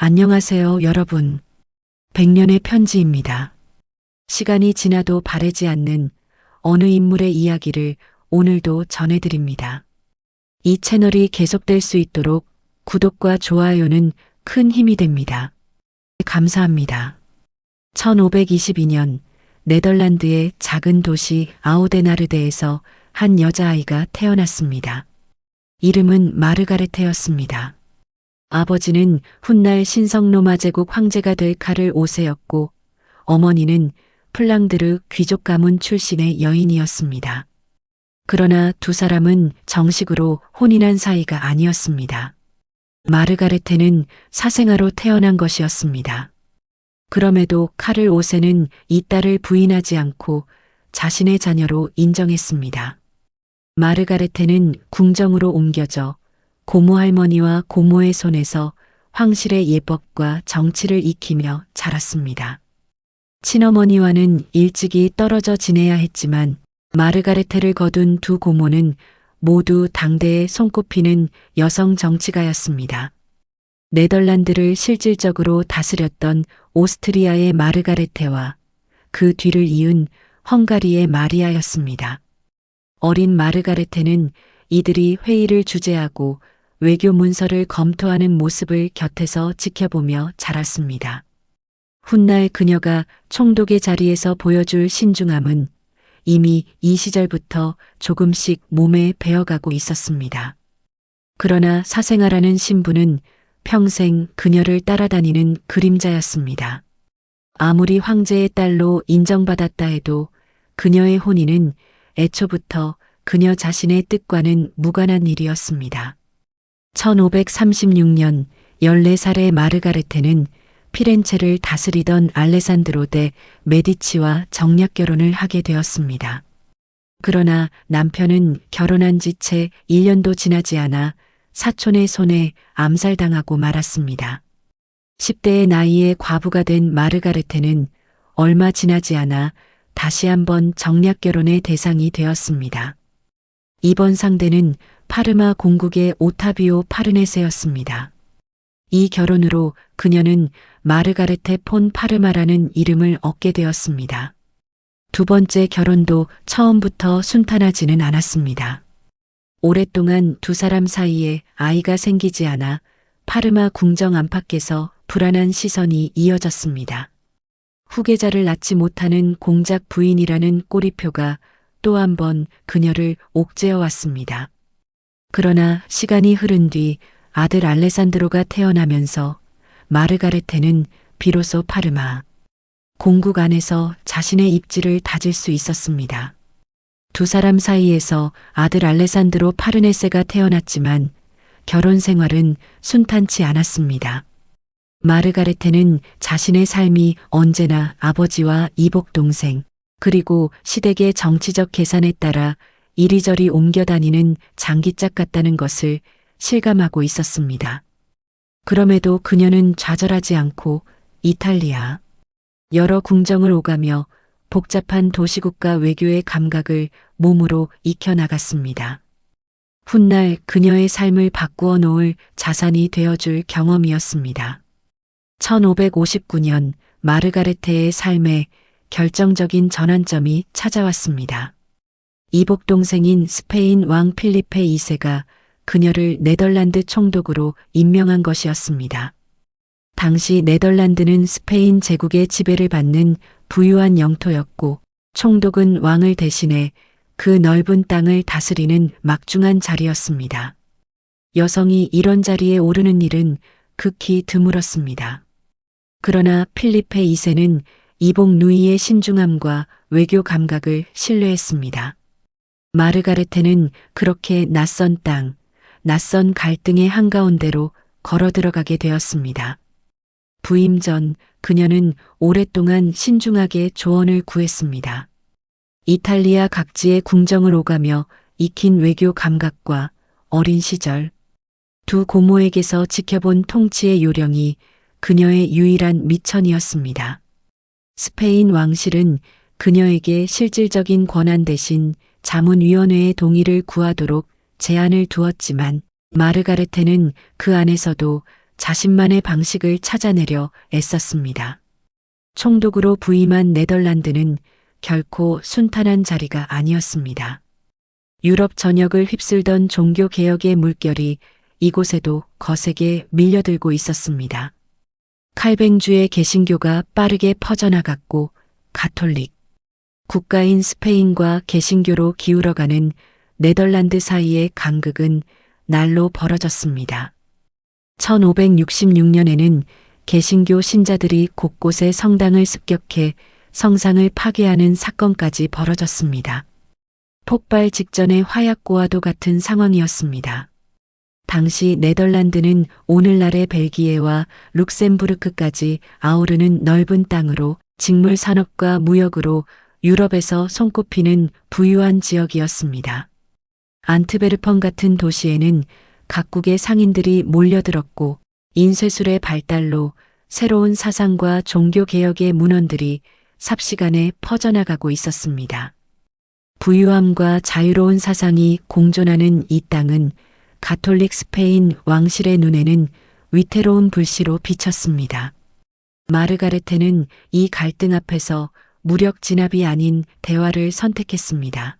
안녕하세요, 여러분. 100년의 편지입니다. 시간이 지나도 바래지 않는 어느 인물의 이야기를 오늘도 전해드립니다. 이 채널이 계속될 수 있도록 구독과 좋아요는 큰 힘이 됩니다. 감사합니다. 1522년 네덜란드의 작은 도시 아우데나르데에서 한 여자아이가 태어났습니다. 이름은 마르가레테였습니다. 아버지는 훗날 신성로마 제국 황제가 될 카를 5세였고 어머니는 플랑드르 귀족 가문 출신의 여인이었습니다. 그러나 두 사람은 정식으로 혼인한 사이가 아니었습니다. 마르가레테는 사생아로 태어난 것이었습니다. 그럼에도 카를 5세는 이 딸을 부인하지 않고 자신의 자녀로 인정했습니다. 마르가레테는 궁정으로 옮겨져 고모 할머니와 고모의 손에서 황실의 예법과 정치를 익히며 자랐습니다. 친어머니와는 일찍이 떨어져 지내야 했지만 마르가레테를 거둔 두 고모는 모두 당대에 손꼽히는 여성 정치가였습니다. 네덜란드를 실질적으로 다스렸던 오스트리아의 마르가레테와 그 뒤를 이은 헝가리의 마리아였습니다. 어린 마르가레테는 이들이 회의를 주재하고 외교 문서를 검토하는 모습을 곁에서 지켜보며 자랐습니다. 훗날 그녀가 총독의 자리에서 보여줄 신중함은 이미 이 시절부터 조금씩 몸에 배어가고 있었습니다. 그러나 사생아라는 신분은 평생 그녀를 따라다니는 그림자였습니다. 아무리 황제의 딸로 인정받았다 해도 그녀의 혼인은 애초부터 그녀 자신의 뜻과는 무관한 일이었습니다. 1536년 14살의 마르가레테는 피렌체를 다스리던 알레산드로 대 메디치와 정략 결혼을 하게 되었습니다. 그러나 남편은 결혼한 지 채 1년도 지나지 않아 사촌의 손에 암살당하고 말았습니다. 10대의 나이에 과부가 된 마르가레테는 얼마 지나지 않아 다시 한번 정략 결혼의 대상이 되었습니다. 이번 상대는 파르마 공국의 오타비오 파르네세였습니다. 이 결혼으로 그녀는 마르가레테 폰 파르마라는 이름을 얻게 되었습니다. 두 번째 결혼도 처음부터 순탄하지는 않았습니다. 오랫동안 두 사람 사이에 아이가 생기지 않아 파르마 궁정 안팎에서 불안한 시선이 이어졌습니다. 후계자를 낳지 못하는 공작 부인이라는 꼬리표가 또 한 번 그녀를 옥죄어 왔습니다. 그러나 시간이 흐른 뒤 아들 알레산드로가 태어나면서 마르가레테는 비로소 파르마 공국 안에서 자신의 입지를 다질 수 있었습니다. 두 사람 사이에서 아들 알레산드로 파르네세가 태어났지만 결혼 생활은 순탄치 않았습니다. 마르가레테는 자신의 삶이 언제나 아버지와 이복 동생 그리고 시댁의 정치적 계산에 따라 이리저리 옮겨 다니는 장기짝 같다는 것을 실감하고 있었습니다. 그럼에도 그녀는 좌절하지 않고 이탈리아 여러 궁정을 오가며 복잡한 도시국가 외교의 감각을 몸으로 익혀나갔습니다. 훗날 그녀의 삶을 바꾸어 놓을 자산이 되어줄 경험이었습니다. 1559년 마르가레테의 삶에 결정적인 전환점이 찾아왔습니다. 이복 동생인 스페인 왕 필리페 2세가 그녀를 네덜란드 총독으로 임명한 것이었습니다. 당시 네덜란드는 스페인 제국의 지배를 받는 부유한 영토였고 총독은 왕을 대신해 그 넓은 땅을 다스리는 막중한 자리였습니다. 여성이 이런 자리에 오르는 일은 극히 드물었습니다. 그러나 필리페 2세는 이복 누이의 신중함과 외교 감각을 신뢰했습니다. 마르가레테는 그렇게 낯선 땅, 낯선 갈등의 한가운데로 걸어 들어가게 되었습니다. 부임 전 그녀는 오랫동안 신중하게 조언을 구했습니다. 이탈리아 각지의 궁정을 오가며 익힌 외교 감각과 어린 시절 두 고모에게서 지켜본 통치의 요령이 그녀의 유일한 미천이었습니다. 스페인 왕실은 그녀에게 실질적인 권한 대신 자문위원회의 동의를 구하도록 제한을 두었지만 마르가레테는 그 안에서도 자신만의 방식을 찾아내려 애썼습니다. 총독으로 부임한 네덜란드는 결코 순탄한 자리가 아니었습니다. 유럽 전역을 휩쓸던 종교개혁의 물결이 이곳에도 거세게 밀려들고 있었습니다. 칼뱅주의 개신교가 빠르게 퍼져나갔고 가톨릭 국가인 스페인과 개신교로 기울어가는 네덜란드 사이의 간극은 날로 벌어졌습니다. 1566년에는 개신교 신자들이 곳곳에 성당을 습격해 성상을 파괴하는 사건까지 벌어졌습니다. 폭발 직전의 화약고와도 같은 상황이었습니다. 당시 네덜란드는 오늘날의 벨기에와 룩셈부르크까지 아우르는 넓은 땅으로 직물 산업과 무역으로 유럽에서 손꼽히는 부유한 지역이었습니다. 안트베르펑 같은 도시에는 각국의 상인들이 몰려들었고 인쇄술의 발달로 새로운 사상과 종교개혁의 문헌들이 삽시간에 퍼져나가고 있었습니다. 부유함과 자유로운 사상이 공존하는 이 땅은 가톨릭 스페인 왕실의 눈에는 위태로운 불씨로 비쳤습니다. 마르가레테는 이 갈등 앞에서 무력 진압이 아닌 대화를 선택했습니다.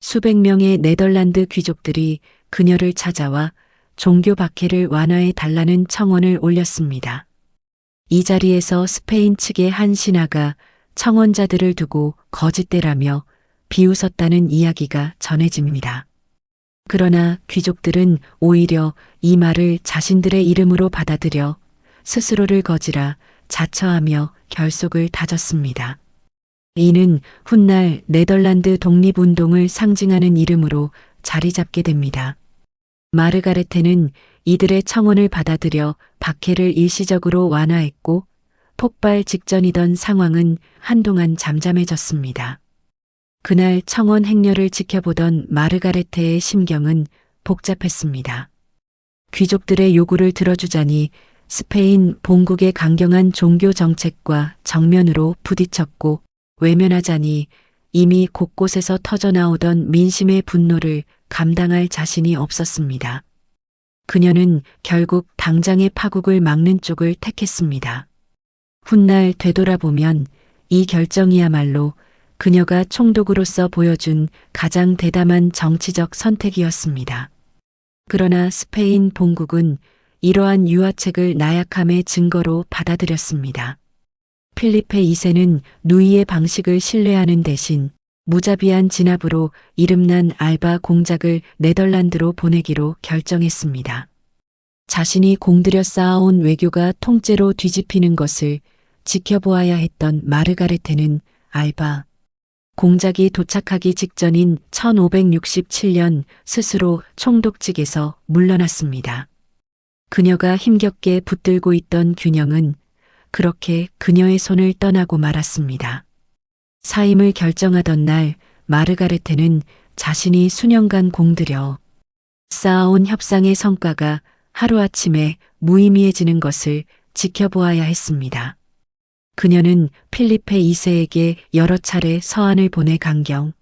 수백 명의 네덜란드 귀족들이 그녀를 찾아와 종교 박해를 완화해 달라는 청원을 올렸습니다. 이 자리에서 스페인 측의 한 신하가 청원자들을 두고 거짓대라며 비웃었다는 이야기가 전해집니다. 그러나 귀족들은 오히려 이 말을 자신들의 이름으로 받아들여 스스로를 거지라 자처하며 결속을 다졌습니다. 이는 훗날 네덜란드 독립운동을 상징하는 이름으로 자리 잡게 됩니다. 마르가레테는 이들의 청원을 받아들여 박해를 일시적으로 완화했고 폭발 직전이던 상황은 한동안 잠잠해졌습니다. 그날 청원 행렬을 지켜보던 마르가레테의 심경은 복잡했습니다. 귀족들의 요구를 들어주자니 스페인 본국의 강경한 종교 정책과 정면으로 부딪혔고 외면하자니 이미 곳곳에서 터져나오던 민심의 분노를 감당할 자신이 없었습니다. 그녀는 결국 당장의 파국을 막는 쪽을 택했습니다. 훗날 되돌아보면 이 결정이야말로 그녀가 총독으로서 보여준 가장 대담한 정치적 선택이었습니다. 그러나 스페인 본국은 이러한 유화책을 나약함의 증거로 받아들였습니다. 필리페 2세는 누이의 방식을 신뢰하는 대신 무자비한 진압으로 이름난 알바 공작을 네덜란드로 보내기로 결정했습니다. 자신이 공들여 쌓아온 외교가 통째로 뒤집히는 것을 지켜보아야 했던 마르가레테는 알바 공작이 도착하기 직전인 1567년 스스로 총독직에서 물러났습니다. 그녀가 힘겹게 붙들고 있던 균형은 그렇게 그녀의 손을 떠나고 말았습니다. 사임을 결정하던 날 마르가레테는 자신이 수년간 공들여 쌓아온 협상의 성과가 하루아침에 무의미해지는 것을 지켜보아야 했습니다. 그녀는 필리페 2세에게 여러 차례 서한을 보내 강경,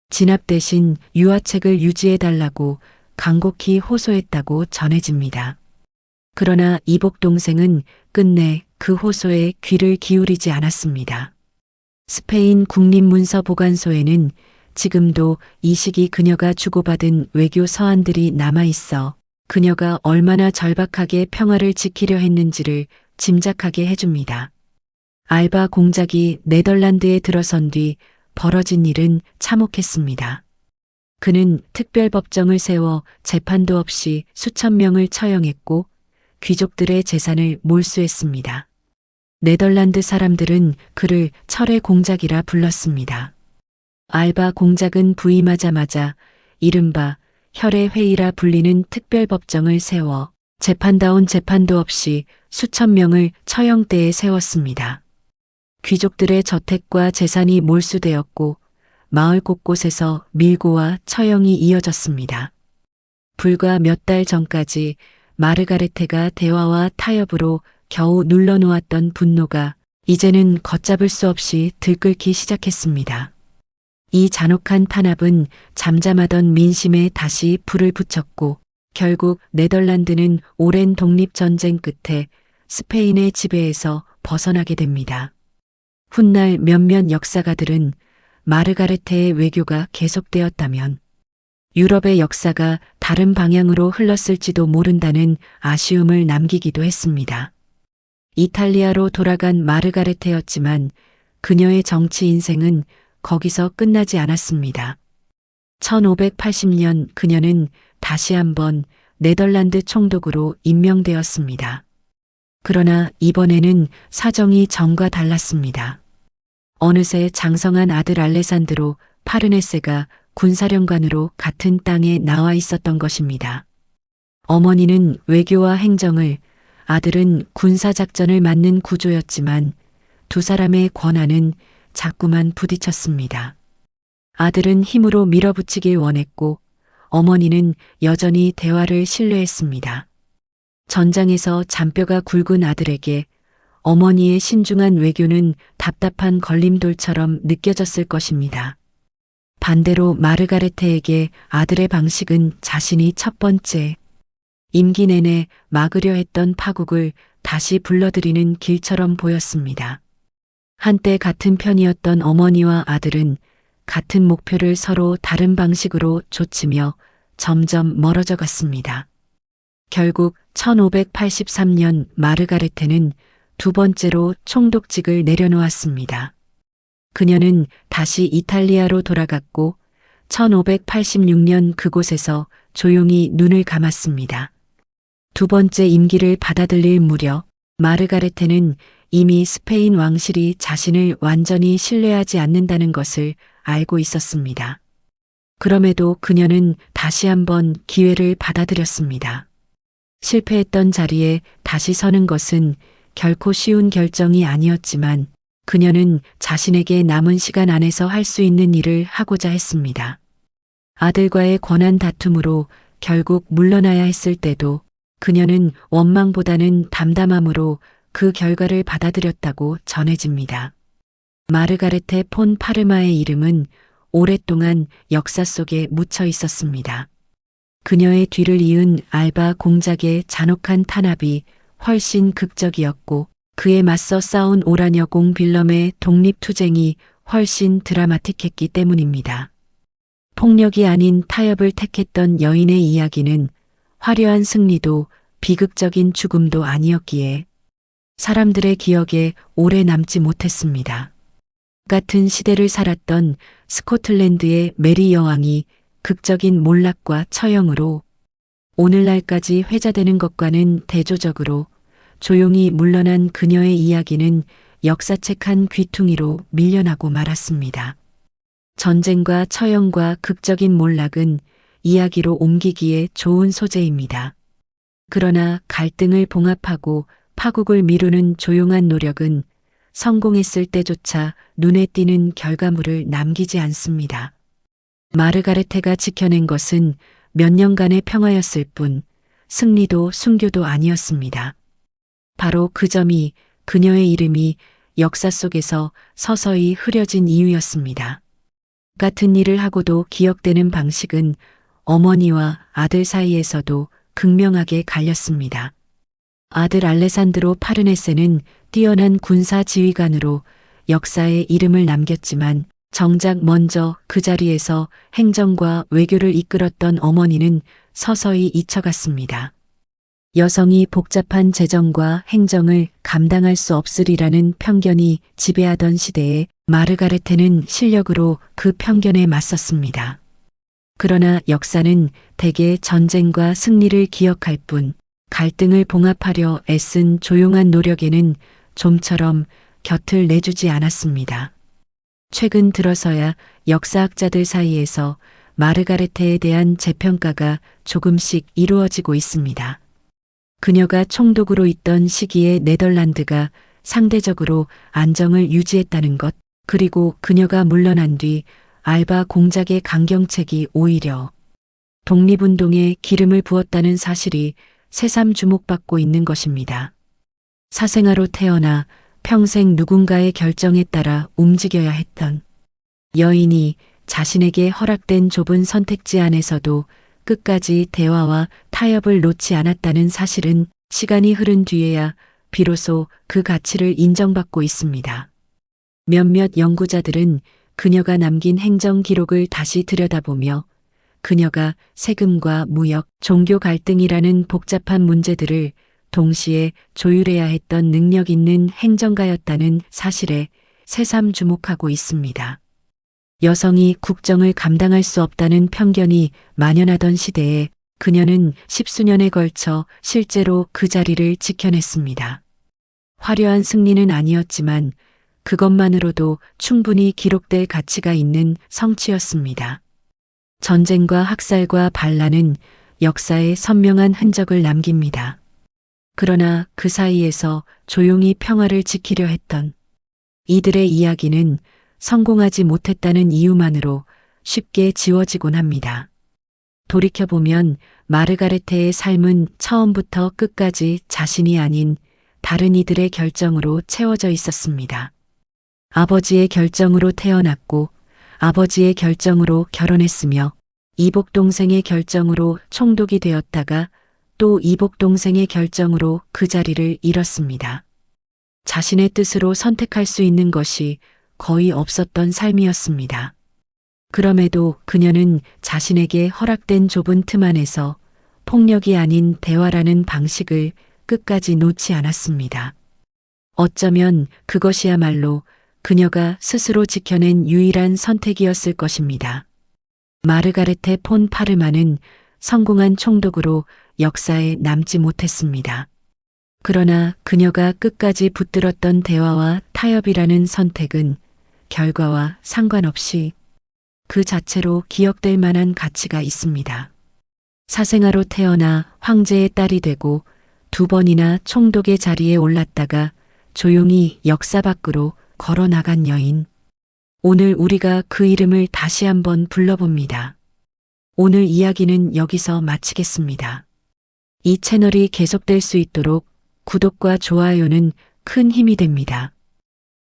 진압 대신 유화책을 유지해달라고 간곡히 호소했다고 전해집니다. 그러나 이복 동생은 끝내 그 호소에 귀를 기울이지 않았습니다. 스페인 국립문서보관소에는 지금도 이 시기 그녀가 주고받은 외교 서한들이 남아있어 그녀가 얼마나 절박하게 평화를 지키려 했는지를 짐작하게 해줍니다. 알바 공작이 네덜란드에 들어선 뒤 벌어진 일은 참혹했습니다. 그는 특별법정을 세워 재판도 없이 수천 명을 처형했고 귀족들의 재산을 몰수했습니다. 네덜란드 사람들은 그를 철의 공작이라 불렀습니다. 알바 공작은 부임하자마자 이른바 혈의 회의라 불리는 특별법정을 세워 재판다운 재판도 없이 수천 명을 처형대에 세웠습니다. 귀족들의 저택과 재산이 몰수되었고 마을 곳곳에서 밀고와 처형이 이어졌습니다. 불과 몇 달 전까지 마르가레테가 대화와 타협으로 겨우 눌러놓았던 분노가 이제는 걷잡을 수 없이 들끓기 시작했습니다. 이 잔혹한 탄압은 잠잠하던 민심에 다시 불을 붙였고 결국 네덜란드는 오랜 독립전쟁 끝에 스페인의 지배에서 벗어나게 됩니다. 훗날 몇몇 역사가들은 마르가레테의 외교가 계속되었다면 유럽의 역사가 다른 방향으로 흘렀을지도 모른다는 아쉬움을 남기기도 했습니다. 이탈리아로 돌아간 마르가레테였지만 그녀의 정치 인생은 거기서 끝나지 않았습니다. 1580년 그녀는 다시 한번 네덜란드 총독으로 임명되었습니다. 그러나 이번에는 사정이 전과 달랐습니다. 어느새 장성한 아들 알레산드로 파르네세가 군사령관으로 같은 땅에 나와 있었던 것입니다. 어머니는 외교와 행정을, 아들은 군사작전을 맡는 구조였지만 두 사람의 권한은 자꾸만 부딪혔습니다. 아들은 힘으로 밀어붙이길 원했고 어머니는 여전히 대화를 신뢰했습니다. 전장에서 잔뼈가 굵은 아들에게 어머니의 신중한 외교는 답답한 걸림돌처럼 느껴졌을 것입니다. 반대로 마르가레테에게 아들의 방식은 자신이 첫 번째, 임기 내내 막으려 했던 파국을 다시 불러들이는 길처럼 보였습니다. 한때 같은 편이었던 어머니와 아들은 같은 목표를 서로 다른 방식으로 좇으며 점점 멀어져 갔습니다. 결국 1583년 마르가레테는 두 번째로 총독직을 내려놓았습니다. 그녀는 다시 이탈리아로 돌아갔고 1586년 그곳에서 조용히 눈을 감았습니다. 두 번째 임기를 받아들일 무렵 마르가레테는 이미 스페인 왕실이 자신을 완전히 신뢰하지 않는다는 것을 알고 있었습니다. 그럼에도 그녀는 다시 한번 기회를 받아들였습니다. 실패했던 자리에 다시 서는 것은 결코 쉬운 결정이 아니었지만 그녀는 자신에게 남은 시간 안에서 할 수 있는 일을 하고자 했습니다. 아들과의 권한 다툼으로 결국 물러나야 했을 때도 그녀는 원망보다는 담담함으로 그 결과를 받아들였다고 전해집니다. 마르가레테 폰 파르마의 이름은 오랫동안 역사 속에 묻혀 있었습니다. 그녀의 뒤를 이은 알바 공작의 잔혹한 탄압이 훨씬 극적이었고 그에 맞서 싸운 오라녀공 빌럼의 독립투쟁이 훨씬 드라마틱했기 때문입니다. 폭력이 아닌 타협을 택했던 여인의 이야기는 화려한 승리도 비극적인 죽음도 아니었기에 사람들의 기억에 오래 남지 못했습니다. 같은 시대를 살았던 스코틀랜드의 메리 여왕이 극적인 몰락과 처형으로 오늘날까지 회자되는 것과는 대조적으로 조용히 물러난 그녀의 이야기는 역사책 한 귀퉁이로 밀려나고 말았습니다. 전쟁과 처형과 극적인 몰락은 이야기로 옮기기에 좋은 소재입니다. 그러나 갈등을 봉합하고 파국을 미루는 조용한 노력은 성공했을 때조차 눈에 띄는 결과물을 남기지 않습니다. 마르가레테가 지켜낸 것은 몇 년간의 평화였을 뿐 승리도 순교도 아니었습니다. 바로 그 점이 그녀의 이름이 역사 속에서 서서히 흐려진 이유였습니다. 같은 일을 하고도 기억되는 방식은 어머니와 아들 사이에서도 극명하게 갈렸습니다. 아들 알레산드로 파르네세는 뛰어난 군사 지휘관으로 역사에 이름을 남겼지만 정작 먼저 그 자리에서 행정과 외교를 이끌었던 어머니는 서서히 잊혀갔습니다. 여성이 복잡한 재정과 행정을 감당할 수 없으리라는 편견이 지배하던 시대에 마르가레테는 실력으로 그 편견에 맞섰습니다. 그러나 역사는 대개 전쟁과 승리를 기억할 뿐 갈등을 봉합하려 애쓴 조용한 노력에는 좀처럼 곁을 내주지 않았습니다. 최근 들어서야 역사학자들 사이에서 마르가레테에 대한 재평가가 조금씩 이루어지고 있습니다. 그녀가 총독으로 있던 시기에 네덜란드가 상대적으로 안정을 유지했다는 것, 그리고 그녀가 물러난 뒤 알바 공작의 강경책이 오히려 독립운동에 기름을 부었다는 사실이 새삼 주목받고 있는 것입니다. 사생아로 태어나 평생 누군가의 결정에 따라 움직여야 했던 여인이 자신에게 허락된 좁은 선택지 안에서도 끝까지 대화와 타협을 놓지 않았다는 사실은 시간이 흐른 뒤에야 비로소 그 가치를 인정받고 있습니다. 몇몇 연구자들은 그녀가 남긴 행정 기록을 다시 들여다보며 그녀가 세금과 무역, 종교 갈등이라는 복잡한 문제들을 동시에 조율해야 했던 능력 있는 행정가였다는 사실에 새삼 주목하고 있습니다. 여성이 국정을 감당할 수 없다는 편견이 만연하던 시대에 그녀는 십수년에 걸쳐 실제로 그 자리를 지켜냈습니다. 화려한 승리는 아니었지만 그것만으로도 충분히 기록될 가치가 있는 성취였습니다. 전쟁과 학살과 반란은 역사에 선명한 흔적을 남깁니다. 그러나 그 사이에서 조용히 평화를 지키려 했던 이들의 이야기는 성공하지 못했다는 이유만으로 쉽게 지워지곤 합니다. 돌이켜보면 마르가레테의 삶은 처음부터 끝까지 자신이 아닌 다른 이들의 결정으로 채워져 있었습니다. 아버지의 결정으로 태어났고 아버지의 결정으로 결혼했으며 이복 동생의 결정으로 총독이 되었다가 또 이복 동생의 결정으로 그 자리를 잃었습니다. 자신의 뜻으로 선택할 수 있는 것이 거의 없었던 삶이었습니다. 그럼에도 그녀는 자신에게 허락된 좁은 틈 안에서 폭력이 아닌 대화라는 방식을 끝까지 놓지 않았습니다. 어쩌면 그것이야말로 그녀가 스스로 지켜낸 유일한 선택이었을 것입니다. 마르가레테 폰 파르마는 성공한 총독으로 역사에 남지 못했습니다. 그러나 그녀가 끝까지 붙들었던 대화와 타협이라는 선택은 결과와 상관없이 그 자체로 기억될 만한 가치가 있습니다. 사생아로 태어나 황제의 딸이 되고 2번이나 총독의 자리에 올랐다가 조용히 역사 밖으로 걸어 나간 여인. 오늘 우리가 그 이름을 다시 한번 불러봅니다. 오늘 이야기는 여기서 마치겠습니다. 이 채널이 계속될 수 있도록 구독과 좋아요는 큰 힘이 됩니다.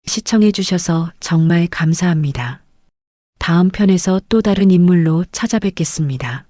시청해 주셔서 정말 감사합니다. 다음 편에서 또 다른 인물로 찾아뵙겠습니다.